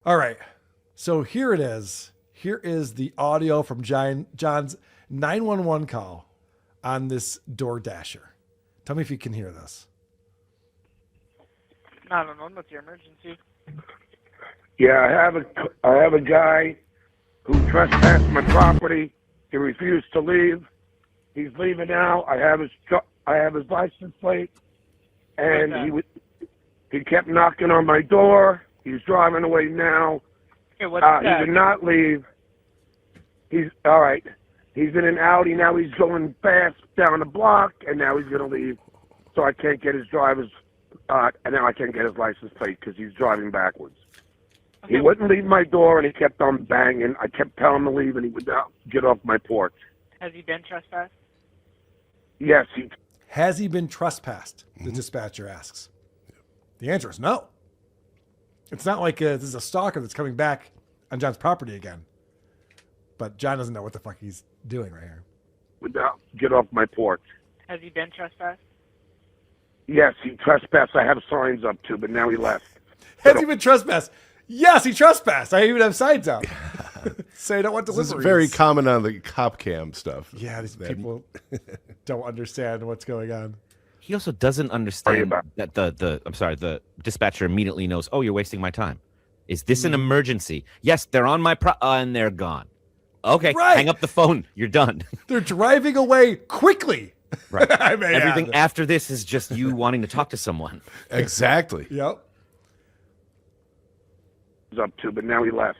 All right. So here it is. Here is the audio from John's 911 call on this Doordasher. Tell me if you can hear this. 911, what's your emergency? Yeah, I have a guy who trespassed my property. He refused to leave. He's leaving now. I have his license plate, and he kept knocking on my door. He's driving away now. Okay, what's He did not leave. He's all right. He's in an Audi now. He's going fast down the block, and now he's going to leave. So I can't get his driver's, and now I can't get his license plate because he's driving backwards. Okay. He wouldn't leave my door, and he kept on banging. I kept telling him to leave, and he would not get off my porch. Has he been trespassed? Yes. Has he been trespassed? The dispatcher asks. The answer is no. It's not like this is a stalker that's coming back on John's property again. But John doesn't know what the fuck he's doing right here. Would not get off my porch. Has he been trespassed? Yes, he trespassed. I have signs up too, but now he left. Has he been trespassed? Yes, he trespassed. I even have signs up. Say I don't want deliveries. This is very common on the cop cam stuff. Yeah, these people don't understand what's going on. He also doesn't understand that the dispatcher immediately knows, oh, you're wasting my time. Is this an emergency? Yes, they're on my and they're gone. Okay, hang up the phone. You're done. They're driving away quickly. Right. Everything after this is just you wanting to talk to someone. Exactly. Yep. Up to, but now he left.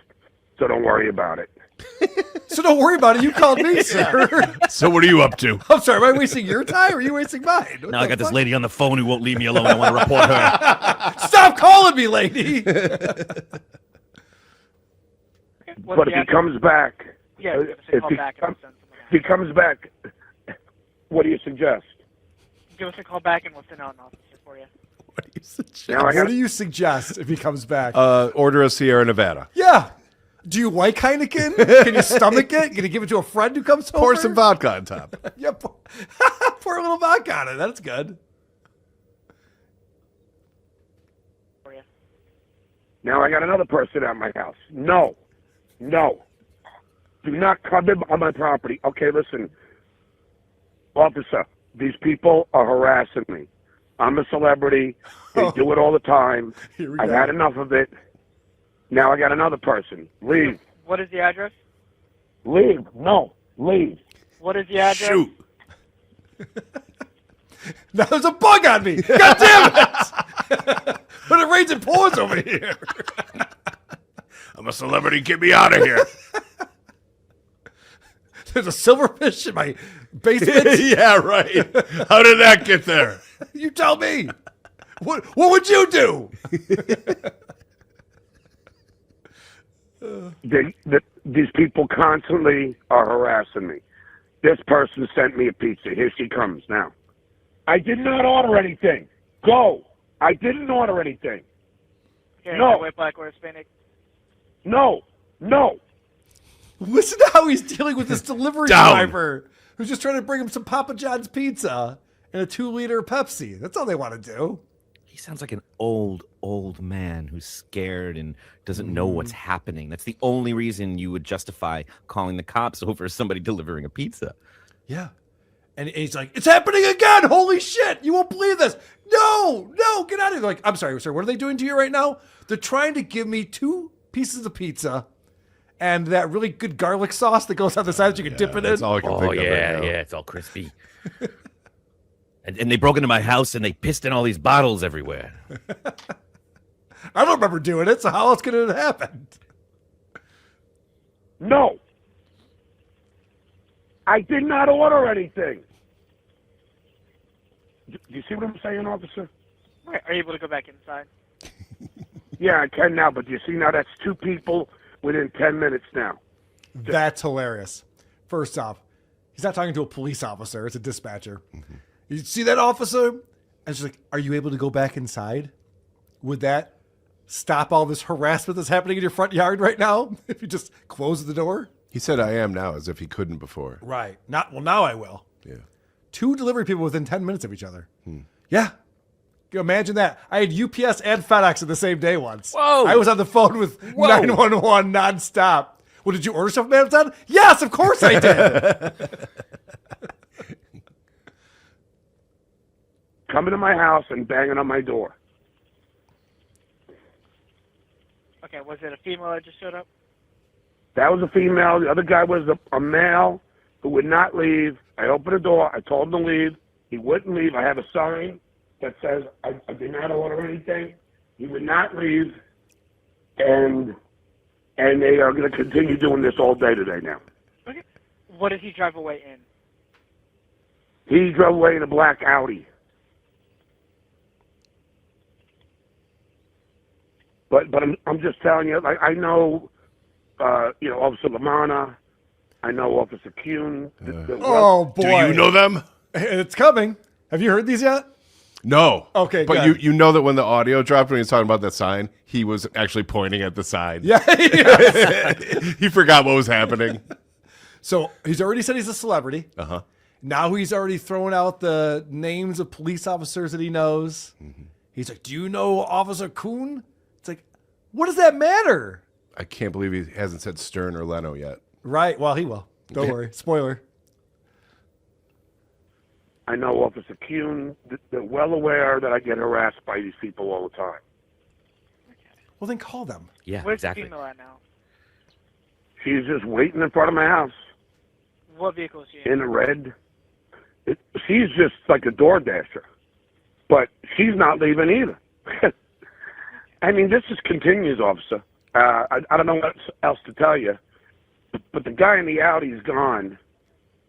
So don't worry about it. So don't worry about it. You called me, sir. So what are you up to? I'm sorry. Am I wasting your time or are you wasting mine? What now I got this lady on the phone who won't leave me alone. I want to report her. Stop calling me, lady. But if he comes back, if he comes back, what do you suggest? Give us a call back and we'll send out an officer for you. What do you suggest? What do you suggest if he comes back? Order a Sierra Nevada. Yeah. Do you like Heineken? Can you stomach it? Can you give it to a friend who comes over? Pour some vodka on top. Yeah, pour a little vodka on it. That's good. For you. Now I got another person at my house. No. Do not come in on my property. Okay, listen. Officer, these people are harassing me. I'm a celebrity. They do it all the time. I've had enough of it. Now I got another person. Leave. What is the address? Leave. No. Leave. What is the address? Shoot. Now there's a bug on me. God damn it. When it rains and pours over here. I'm a celebrity. Get me out of here. There's a silverfish in my basement. Yeah, right. How did that get there? You tell me. What would you do? These people constantly are harassing me. This person sent me a pizza. Here she comes now. I did not order anything. Go. I didn't order anything. Okay, no. White, black, or Hispanic? No. Listen to how he's dealing with this delivery driver who's just trying to bring him some Papa John's pizza and a 2-liter Pepsi. That's all they want to do. He sounds like an old man who's scared and doesn't know what's happening. That's the only reason you would justify calling the cops over somebody delivering a pizza. Yeah. And he's like, it's happening again. Holy shit. You won't believe this. No, get out of here. They're like, I'm sorry, sir. What are they doing to you right now? They're trying to give me 2 pieces of pizza and that really good garlic sauce that goes on the side that you can dip it in. That's all I can think of right now. It's all crispy. And they broke into my house and they pissed in all these bottles everywhere. I don't remember doing it, so how else could it have happened? No. I did not order anything. Do you see what I'm saying, officer? Are you able to go back inside? Yeah, I can now, but do you see now that's 2 people within 10 minutes now. That's hilarious. First off, he's not talking to a police officer. It's a dispatcher. Mm-hmm. You see that, officer? And she's like, are you able to go back inside? Would that stop all this harassment that's happening in your front yard right now if you just close the door? He said I am now, as if he couldn't before. Right. Now I will. Yeah. 2 delivery people within 10 minutes of each other. Yeah. Imagine that. I had UPS and FedEx in the same day once. Whoa. I was on the phone with 911 nonstop. Well, did you order stuff from Amazon? Yes, of course I did. Coming to my house and banging on my door. Okay, was it a female that just showed up? That was a female. The other guy was a male who would not leave. I opened the door. I told him to leave. He wouldn't leave. I have a sign that says I did not order anything. He would not leave. And they are going to continue doing this all day today now. Okay. What did he drive away in? He drove away in a black Audi. But I'm just telling you, like, I know, Officer Lamanna. I know Officer Kuhn. Oh, boy. Do you know them? It's coming. Have you heard these yet? No. Okay, but good. you know that when the audio dropped when he was talking about that sign, he was actually pointing at the sign. Yeah. He forgot what was happening. So he's already said he's a celebrity. Uh-huh. Now he's already throwing out the names of police officers that he knows. Mm-hmm. He's like, do you know Officer Kuhn? It's like, what does that matter? I can't believe he hasn't said Stern or Leno yet. Right. Well, he will. Don't worry. Spoiler. I know Officer Kuhn. They're well aware that I get harassed by these people all the time. Well, then call them. Yeah, Where's exactly. the female at now? She's just waiting in front of my house What vehicle is she in? in a red. She's just like a Doordasher. But she's not leaving either. I mean, this just continues, officer. I don't know what else to tell you. But the guy in the Audi's gone.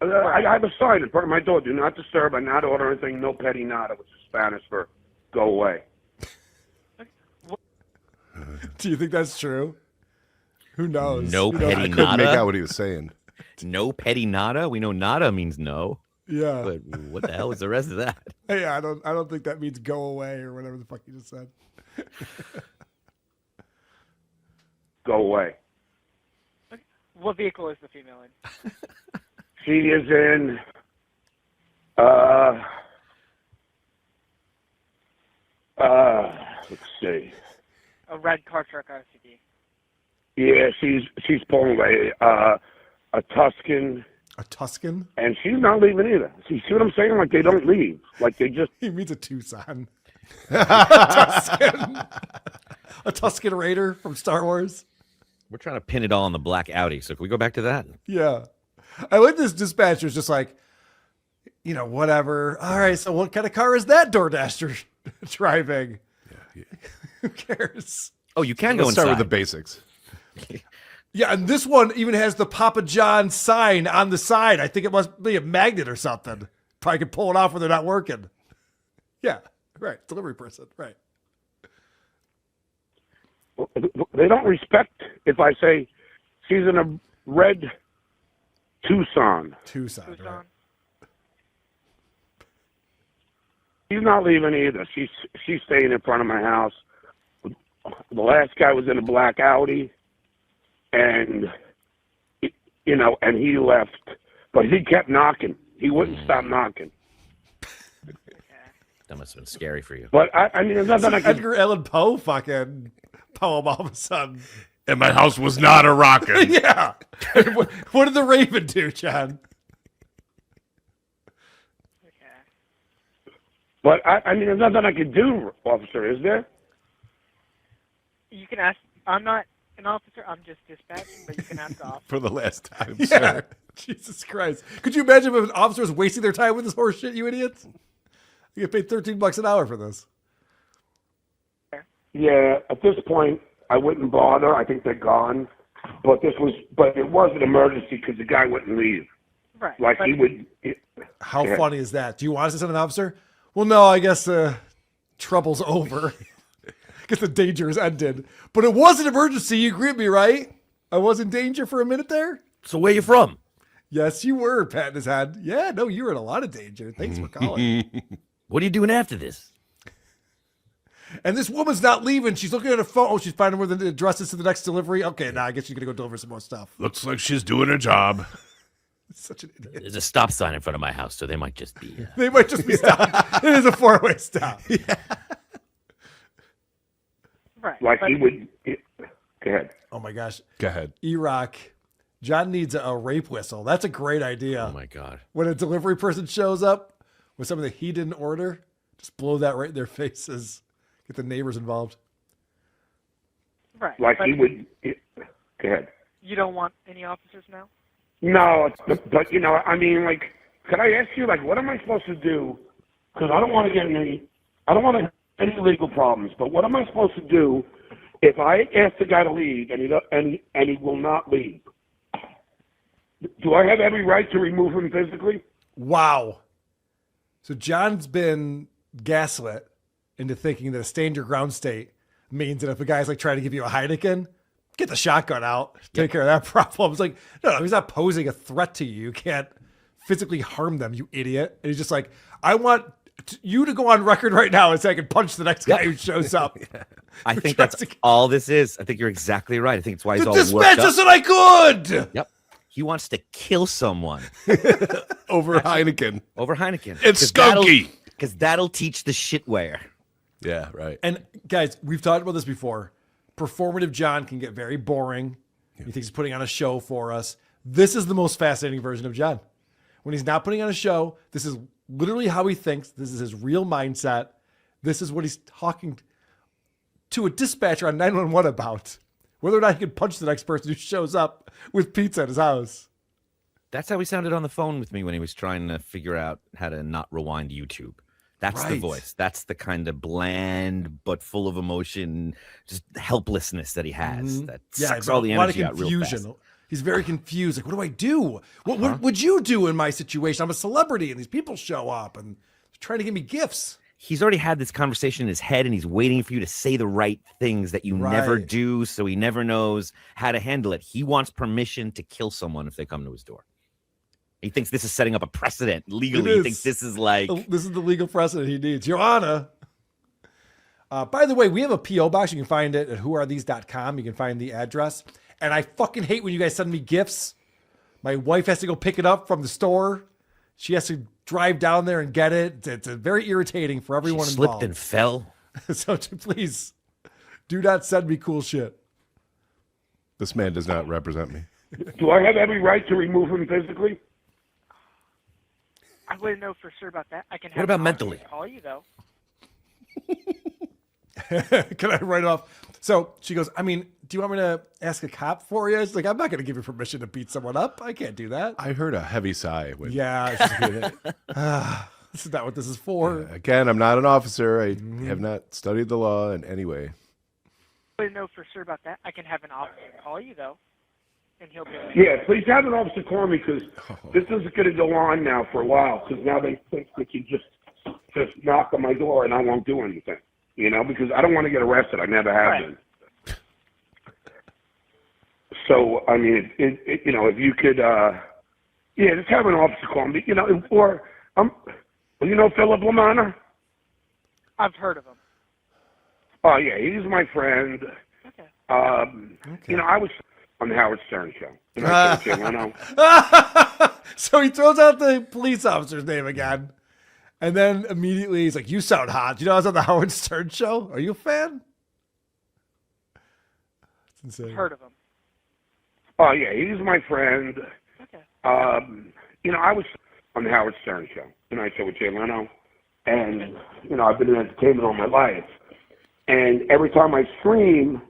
I have a sign in front of my door. Do not disturb. I not order anything. No petty nada, which is Spanish for go away. Do you think that's true? Who knows? No petty I couldn't make nada. out what he was saying. No petty nada. We know nada means no. Yeah. But what the hell is the rest of that? Hey, I don't think that means go away or whatever the fuck you just said. Go away. What vehicle is the female in? She is in. Let's see. A red car truck RCD. Yeah, she's pulling away a Tuscan, A Tuscan? and she's not leaving either. See what I'm saying? Like they don't leave. Like they just. He means a Tucson. A Tuscan Raider from Star Wars. We're trying to pin it all on the black Audi. So can we go back to that? Yeah. I like this dispatcher's just like, whatever. All right, so what kind of car is that Doordasher driving? Yeah. Who cares? Oh, you can Let's go start inside. with the basics. Yeah, and this one even has the Papa John sign on the side. I think it must be a magnet or something. Probably can pull it off when they're not working. Yeah, right. Delivery person, right. They don't respect if I say she's in a red Tucson. Tucson, right. Tucson. She's not leaving either. She's staying in front of my house. The last guy was in a black Audi, and and he left, but he kept knocking. He wouldn't stop knocking. That must have been scary for you. But I mean, there's nothing I can. Edgar Allan Poe fucking poem all of a sudden. And my house was not a rockin'. Yeah. What did the Raven do, John? Okay. But I mean, there's nothing I can do, officer. Is there? You can ask. I'm not an officer. I'm just dispatching, but you can ask the officer. For the last time, Yeah. sir. Jesus Christ. Could you imagine if an officer was wasting their time with this horse shit, you idiots? You get paid $13 an hour for this. Yeah. At this point, I wouldn't bother. I think they're gone. But it was an emergency because the guy wouldn't leave. Right. Like but he would. How Yeah. funny is that? Do you want us to send an officer? Well, no, I guess trouble's over. I guess the danger is ended. But it was an emergency. You agree with me, right? I was in danger for a minute there? So where you from? Yes, you were, patting his head. Yeah, no, you were in a lot of danger. Thanks for calling. What are you doing after this? And this woman's not leaving. She's looking at her phone. Oh, she's finding where the address is to the next delivery. Okay, now I guess she's going to go deliver some more stuff. Looks like she's doing her job. Such an idiot. There's a stop sign in front of my house, so they might just be. They might just be stopped. It is a four-way stop. Right. Like but he would. Go ahead. Oh my gosh. Go ahead. E-Rock. John needs a rape whistle. That's a great idea. Oh my god. When a delivery person shows up with something that he didn't order, just blow that right in their faces. Get the neighbors involved. Right. Like but he would. Go ahead. You don't want any officers now? No, but you know, I mean, like, could I ask you, like, what am I supposed to do? Because I don't want to get I don't want to any legal problems. But what am I supposed to do if I ask the guy to leave and he will not leave? Do I have every right to remove him physically? Wow. So John's been gaslit into thinking that a stand your ground state means that if a guy's like trying to give you a Heineken, get the shotgun out, take care of that problem. It's like, no, he's not posing a threat to you. You can't physically harm them, you idiot. And he's just like, I want you to go on record right now and say I can punch the next guy who shows up. I think that's all this is. I think you're exactly right. I think it's why he's all worked dispatch up. us and I could. Yep. He wants to kill someone Over Heineken. over Heineken. It's skunky. Because that'll teach the shitware. Yeah, right. And guys, we've talked about this before. Performative John can get very boring. He thinks he's putting on a show for us. This is the most fascinating version of John. When he's not putting on a show, this is literally how he thinks. This is his real mindset. This is what he's talking to a dispatcher on 911 about. Whether or not he can punch the next person who shows up with pizza at his house. That's how he sounded on the phone with me when he was trying to figure out how to not rewind YouTube. That's the Right. voice. That's the kind of bland but full of emotion, just helplessness that he has. That sucks all the a lot energy of out real confusion. fast. He's very confused. Like, what do I do? What would you do in my situation? I'm a celebrity, and these people show up and they're trying to give me gifts. He's already had this conversation in his head, and he's waiting for you to say the right things that you never Right. do, so he never knows how to handle it. He wants permission to kill someone if they come to his door. He thinks this is setting up a precedent legally. It He is. thinks this is like This is the legal precedent he needs. Your Honor. By the way, we have a P.O. box. You can find it at whoarethese.com. You can find the address. And I fucking hate when you guys send me gifts. My wife has to go pick it up from the store. She has to drive down there and get it. It's very irritating for everyone slipped involved. and fell. So please do not send me cool shit. This man does not represent me. Do I have every right to remove him physically? I wouldn't know for sure about that. I can have What about an officer mentally? call you, though. Can I write it off? So she goes, I mean, do you want me to ask a cop for you? It's like, I'm not going to give you permission to beat someone up. I can't do that. I heard a heavy sigh. When, Yeah. It's just good. This is not what this is for. Again, I'm not an officer. I have not studied the law in any way. I wouldn't know for sure about that. I can have an officer call you, though, and he'll be like, Yeah, please have an officer call me because this isn't going to go on now for a while because now they think that you just knock on my door and I won't do anything. You know, because I don't want to get arrested. I never have Right. been. So, I mean, you know, if you could, yeah, just have an officer call me, you know, or, you know Philip Lamanna? I've heard of him. Oh, yeah, he's my friend. Okay. You know, I was on the Howard Stern show. You know, So he throws out the police officer's name again. And then immediately he's like, you sound hot. You know, I was on the Howard Stern show. Are you a fan? It's insane. Heard of him. Oh, yeah, he's my friend. Okay. You know, I was on the Howard Stern show, Tonight Show with Jay Leno, and, you know, I've been in entertainment all my life. And every time I stream,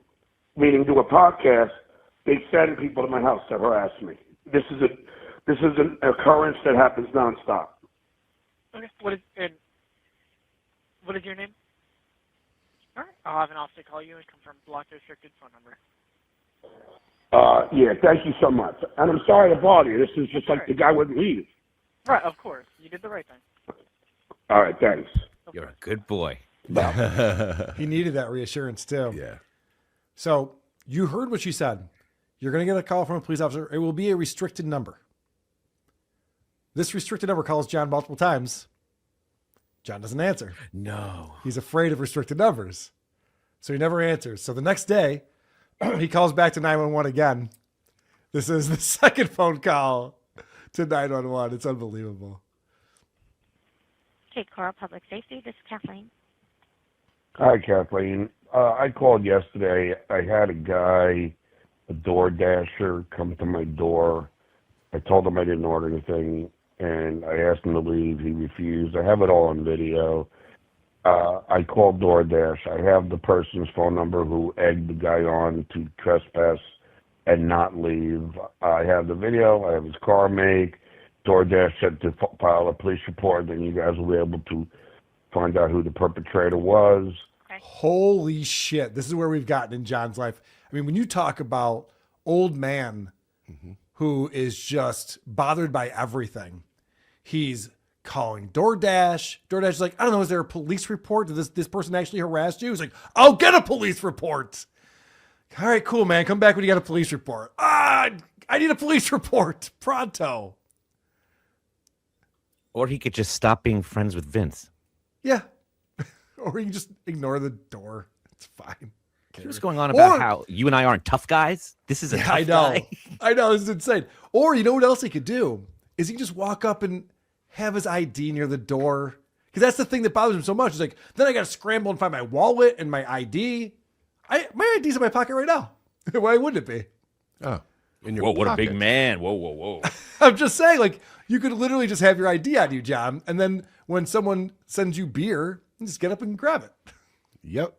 meaning do a podcast, they send people to my house to harass me. This is an occurrence that happens nonstop. Okay. What is your name? All right. I'll have an officer call you and confirm blocked or restricted phone number. Yeah, thank you so much. And I'm sorry to bother you. This is just like the guy wouldn't leave. Right. Of course. You did the right thing. All right, thanks. You're a good boy. He needed that reassurance too. Yeah. So you heard what she said. You're going to get a call from a police officer. It will be a restricted number. This restricted number calls John multiple times. John doesn't answer. No. He's afraid of restricted numbers. So he never answers. So the next day, he calls back to 911 again. This is the second phone call to 911. It's unbelievable. Cape Coral Public Safety, this is Kathleen. Hi, Kathleen. I called yesterday. I had a guy, a Doordasher, come to my door. I told him I didn't order anything, and I asked him to leave. He refused. I have it all on video. I called DoorDash. I have the person's phone number who egged the guy on to trespass and not leave. I have the video. I have his car make. DoorDash said to file a police report, then you guys will be able to find out who the perpetrator was. Holy shit. This is where we've gotten in John's life. I mean, when you talk about old man who is just bothered by everything, he's calling DoorDash. DoorDash is like, I don't know, is there a police report? Did this person actually harass you? He's like, I'll get a police report. All right, cool, man. Come back when you got a police report. I need a police report. Pronto. Or he could just stop being friends with Vince. Yeah. Or you can just ignore the door. It's fine. He was going on about how you and I aren't tough guys. This is a tough guy. I know. This is insane. Or you know what else he could do? Is he can just walk up and have his ID near the door. Because that's the thing that bothers him so much. It's like, then I got to scramble and find my wallet and my ID. My ID's in my pocket right now. Why wouldn't it be? Oh, in your whoa, what a pocket. big man. Whoa. I'm just saying, like, you could literally just have your ID on you, John. And then when someone sends you beer, you just get up and grab it. Yep.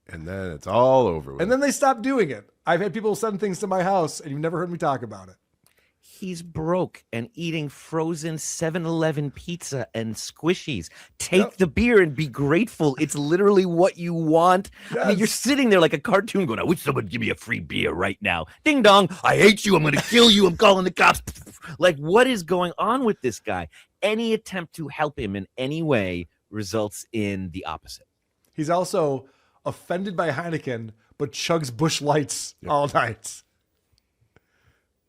And then it's all over with. And then they stop doing it. I've had people send things to my house, and you've never heard me talk about it. He's broke and eating frozen 7-Eleven pizza and squishies. Take the beer and be grateful. It's literally what you want. Yes. I mean, you're sitting there like a cartoon going, I wish someone would give me a free beer right now. Ding dong. I hate you. I'm going to kill you. I'm calling the cops. Like, what is going on with this guy? Any attempt to help him in any way results in the opposite. He's also offended by Heineken, but chugs Busch Lights all night.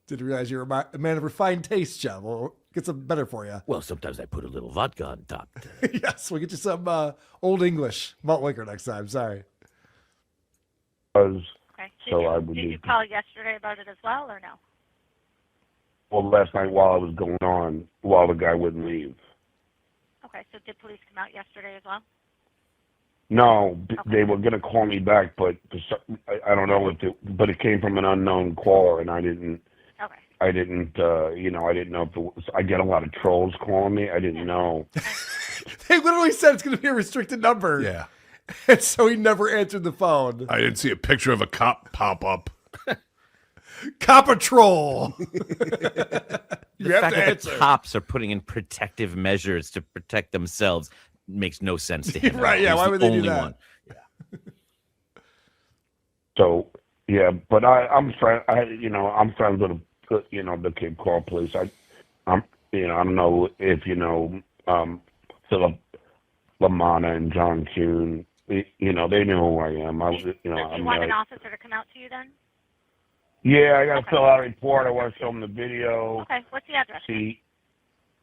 Didn't realize you were a man of refined taste, Jeff. We'll get some better for you. Well, sometimes I put a little vodka on top. Yes, we'll get you some Old English malt liquor next time. Sorry. Okay. Did you to call yesterday about it as well, or no? Well, last night while I was going on, while the guy wouldn't leave. Okay, so did police come out yesterday as well? No, they were going to call me back, but I don't know but it came from an unknown caller, and I didn't. Okay. I didn't know if I get a lot of trolls calling me. I didn't know. They literally said it's going to be a restricted number. Yeah. And so he never answered the phone. I didn't see a picture of a cop pop up. Cop troll. You have fact to that answer. the cops are putting in protective measures to protect themselves makes no sense to him. Right, yeah, He's why the would they do only that? one. So yeah, but I'm friends. I'm friends with the kid called police. I don't know if Philip LaManna and John Kuhn. They know who I am. Do you want an officer to come out to you then? Yeah, I got to fill out a report. I want to show them the video. Okay, what's the address?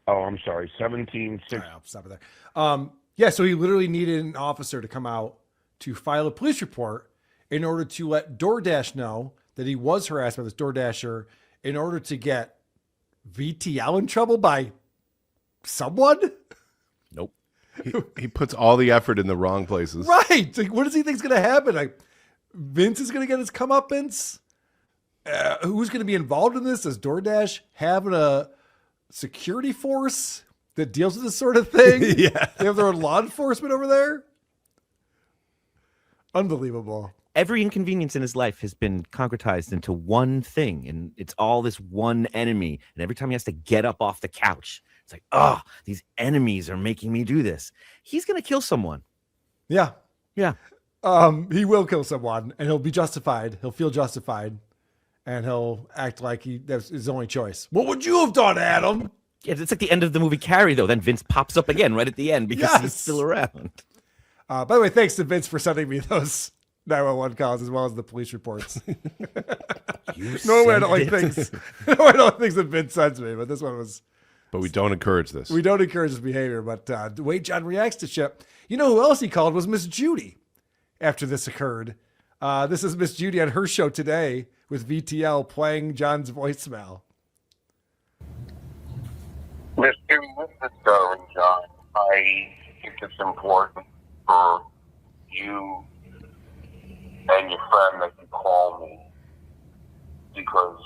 I'm sorry, 176. All right, I'll stop it there. Yeah, so he literally needed an officer to come out to file a police report in order to let DoorDash know that he was harassed by this DoorDasher in order to get VTL in trouble by someone? Nope. He puts all the effort in the wrong places. Right. Like, what does he think is going to happen? Like, Vince is going to get his comeuppance? Who's going to be involved in this? Does DoorDash have a security force that deals with this sort of thing? Yeah. They have their own law enforcement over there? Unbelievable. Every inconvenience in his life has been concretized into one thing, and it's all this one enemy. And every time he has to get up off the couch, it's like, these enemies are making me do this. He's going to kill someone. Yeah. Yeah. He will kill someone, and he'll be justified. He'll feel justified, and he'll act like that's his only choice. What would you have done, Adam? Yeah, it's like the end of the movie Carrie, though. Then Vince pops up again right at the end because he's still around. By the way, thanks to Vince for sending me those 911 calls as well as the police reports. Normally I don't like things. I don't like things that Vince sends me, but this one was. But we don't encourage this. We don't encourage this behavior, but the way John reacts to shit. You know who else he called was Miss Judy after this occurred. This is Miss Judy on her show today with VTL playing John's voicemail. Miss Judy, this is Stuttering, John. I think it's important for you and your friend that you call me because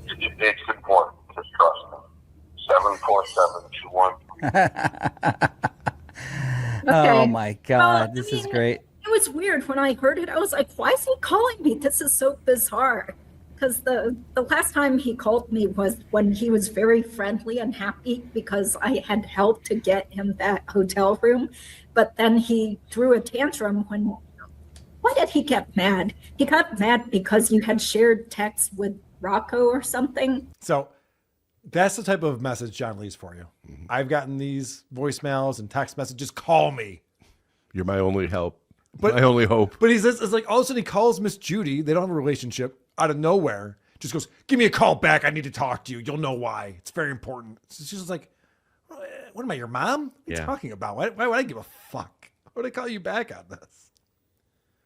it's important. Just trust me. 747-213. Oh my God, Well, this I is mean, great. It was weird when I heard it. I was like, why is he calling me? This is so bizarre. Because the last time he called me was when he was very friendly and happy because I had helped to get him that hotel room. But then he threw a tantrum when, why did he get mad? He got mad because you had shared texts with Rocco or something. So that's the type of message John leaves for you. I've gotten these voicemails and text messages. Call me. You're my only help. But my only hope. But he says, it's like all of a sudden he calls Miss Judy. They don't have a relationship, out of nowhere. Just goes, give me a call back. I need to talk to you. You'll know why. It's very important. So she's just like, what am I, your mom? What are you talking about? Why would I give a fuck? Why would I call you back on this?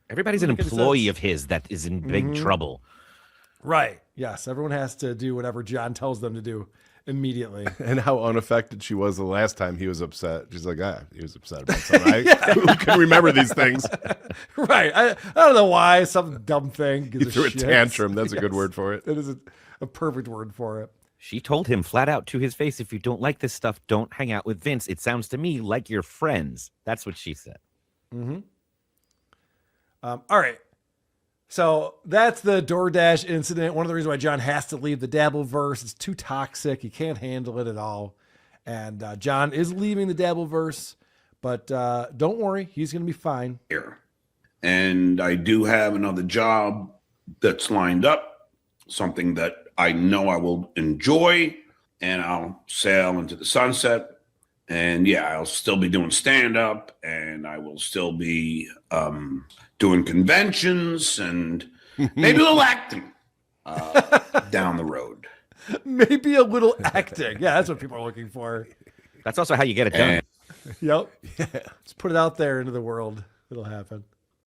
Everybody's an employee of his that is in big trouble. Right. Yes. Everyone has to do whatever John tells them to do immediately. And how unaffected she was the last time he was upset. She's like, he was upset about something. Who can remember these things? Right. I don't know why. Some dumb thing. He threw a tantrum. That's a good word for it. That is a perfect word for it. She told him flat out to his face, if you don't like this stuff, don't hang out with Vince. It sounds to me like you're friends. That's what she said. Mm-hmm. All right. So that's the DoorDash incident. One of the reasons why John has to leave the Dabbleverse. It's too toxic. He can't handle it at all. And John is leaving the Dabbleverse, but don't worry. He's going to be fine. And I do have another job that's lined up, something that I know I will enjoy, and I'll sail into the sunset. And yeah, I'll still be doing stand-up, and I will still be doing conventions and maybe a little acting down the road. Maybe a little acting. Yeah, that's what people are looking for. That's also how you get it done. Yep. Just put it out there into the world. It'll happen.